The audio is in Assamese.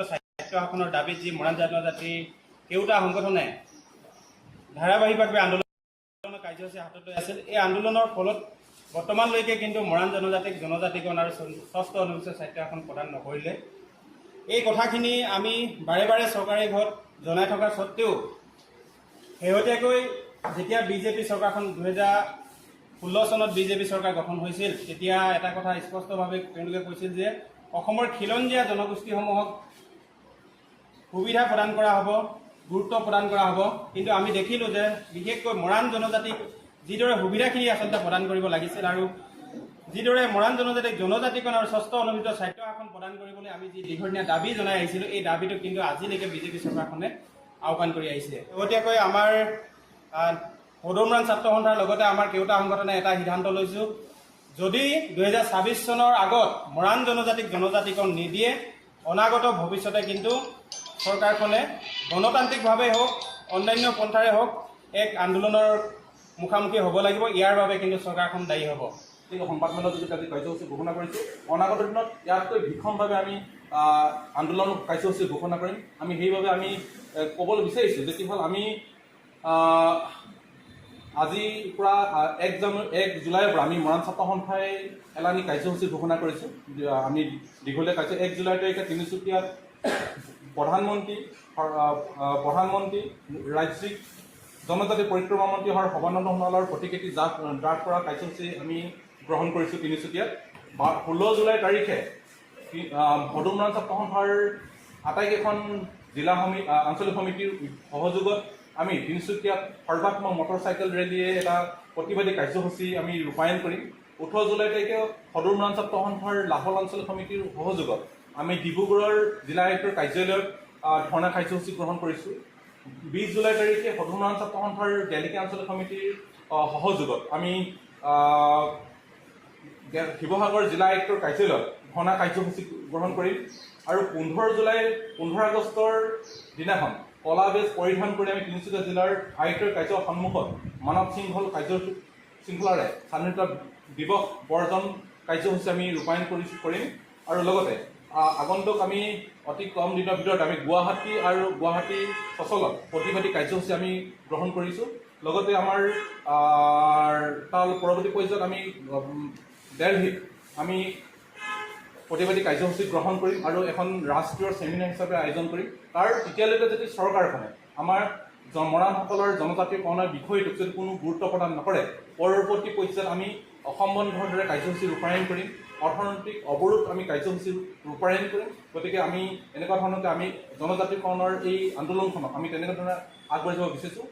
স্বায়ত্তশাসনৰ দাবীত যি মৰাণ জনজাতি কেওটা সংগঠনে ধাৰাবাহিকভাৱে আন্দোলন কাৰ্যসূচী হাতত লৈ আছিল। এই আন্দোলনৰ ফলত বৰ্তমানলৈকে কিন্তু মৰাণ জনজাতিকৰণ আৰু ষষ্ঠ অনুসূচিত স্বায়ত্তশাসন প্ৰদান নকৰিলে। এই কথাখিনি আমি বাৰে বাৰে চৰকাৰী ঘৰত জনাই থকাৰ স্বত্তেও শেহতীয়াকৈ যেতিয়া বিজেপি চৰকাৰখন 2016 চনত বিজেপি চৰকাৰ গঠন হৈছিল, তেতিয়া এটা কথা স্পষ্টভাৱে তেওঁলোকে কৈছিল যে অসমৰ খিলঞ্জীয়া জনগোষ্ঠীসমূহক সুবিধা প্ৰদান কৰা হ'ব, গুৰুত্ব প্ৰদান কৰা হ'ব। কিন্তু আমি দেখিলোঁ যে বিশেষকৈ মৰাণ জনজাতিক যিদৰে সুবিধাখিনি আচলতে প্ৰদান কৰিব লাগিছিল আৰু যিদৰে মৰাণ জনজাতিকৰণ আৰু ষষ্ঠ অনুসূচিত স্বায়ত্তশাসন প্ৰদান কৰিবলৈ আমি যি দীৰ্ঘদিনীয়া দাবী জনাই আহিছিলোঁ, এই দাবীটো কিন্তু আজিলৈকে বিজেপি চৰকাৰখনে আওকাণ কৰি আহিছে। শেহতীয়াকৈ আমাৰ সদৌ মৰাণ ছাত্ৰ সন্থাৰ লগতে আমাৰ কেওটা সংগঠনে এটা সিদ্ধান্ত লৈছোঁ, যদি 2026 চনৰ আগত মৰাণ জনজাতিকৰণ নিদিয়ে, অনাগত ভৱিষ্যতে কিন্তু চৰকাৰখনে গণতান্ত্ৰিকভাৱে হওক অন্যান্য পন্থাৰে হওক এক আন্দোলনৰ মুখামুখি হ'ব লাগিব। ইয়াৰ বাবে কিন্তু চৰকাৰখন দায়ী হ'ব। সংবাদমেলত যদি আজি কাৰ্যসূচী ঘোষণা কৰিছোঁ, অনাগত দিনত ইয়াতকৈ ভীষণভাৱে আমি আন্দোলন কাৰ্যসূচী ঘোষণা কৰিম। আমি সেইবাবে আমি ক'বলৈ বিচাৰিছোঁ যে কি হ'ল, আমি আজিৰ পৰা 1 জুলাইৰ পৰা আমি মৰাণ ছাত্ৰ সন্থাই এলানি কাৰ্যসূচী ঘোষণা কৰিছোঁ। আমি দীঘলীয়া 1 জুলাই তাৰিখে তিনিচুকীয়াত প্ৰধানমন্ত্ৰী ৰাজ্যিক জনজাতি পৰিক্ৰমা মন্ত্ৰী সৰ্বানন্দ সোণোৱালৰ প্ৰতিকৃতি ড্ৰাগ কৰা কাৰ্যসূচী আমি গ্ৰহণ কৰিছোঁ তিনিচুকীয়াত। 16 জুলাই তাৰিখে সদৌ মৰাণ ছাত্ৰ সন্থাৰ আটাইকেইখন জিলা আঞ্চলিক সমিতিৰ সহযোগত আমি তিনিচুকীয়াত সৰ্বাত্মক মটৰচাইকেল ৰেলীয়ে এটা প্ৰতিবাদী কাৰ্যসূচী আমি ৰূপায়ণ কৰিম। 18 জুলাই তাৰিখে সদৌ মৰাণ ছাত্ৰ সন্থাৰ লাহোল আঞ্চলিক সমিতিৰ সহযোগত আমি ডিব্ৰুগড়ৰ জিলা আয়ুক্তৰ কাৰ্যালয়ত ধৰ্ণা কাৰ্যসূচী গ্ৰহণ কৰিছোঁ। 20 জুলাই তাৰিখে সদৌ মৰাণ ছাত্ৰ সন্থাৰ গেলেকী আঞ্চলিক সমিতিৰ সহযোগত আমি শিৱসাগৰ জিলা আয়ুক্তৰ কাৰ্যালয়ত ধৰ্ণা কাৰ্যসূচী গ্ৰহণ কৰিম। আৰু 15 আগষ্টৰ দিনাখন কলা বেজ পৰিধান কৰি আমি তিনিচুকীয়া জিলাৰ আয়ুক্তৰ কাৰ্যালয়ৰ সন্মুখত মানৱ শৃংখলাৰে স্বাধীনতা দিৱস বৰ্জন কাৰ্যসূচী আমি ৰূপায়ণ কৰিম। আৰু লগতে আগন্তুক আমি অতি কম দিনৰ ভিতৰত আমি গুৱাহাটী আৰু গুৱাহাটী অঞ্চলত প্ৰতিবাদী কাৰ্যসূচী আমি গ্ৰহণ কৰিছোঁ। লগতে আমাৰ তাৰ পৰৱৰ্তী পৰ্যায়ত আমি দিল্লীত আমি প্ৰতিবাদী কাৰ্যসূচী গ্ৰহণ কৰিম আৰু এখন ৰাষ্ট্ৰীয় চেমিনাৰ হিচাপে আয়োজন কৰিম। তাৰ তেতিয়ালৈকে যদি চৰকাৰখনে আমাৰ মৰাণসকলৰ জনজাতিকৰণৰ বিষয়টোক যদি কোনো গুৰুত্ব প্ৰদান নকৰে, পৰৱৰ্তী পৰ্যায়ত আমি অসম বন্ধৰ দৰে কাৰ্যসূচী ৰূপায়ণ কৰিম, অৰ্থনৈতিক অৱৰোধ আমি কাৰ্যসূচী ৰূপায়ণ কৰিম। গতিকে আমি এনেকুৱা ধৰণতে আমি জনজাতিকৰণৰ এই আন্দোলনখনক আমি তেনেকুৱা ধৰণে আগবাঢ়ি যাব বিচাৰিছোঁ।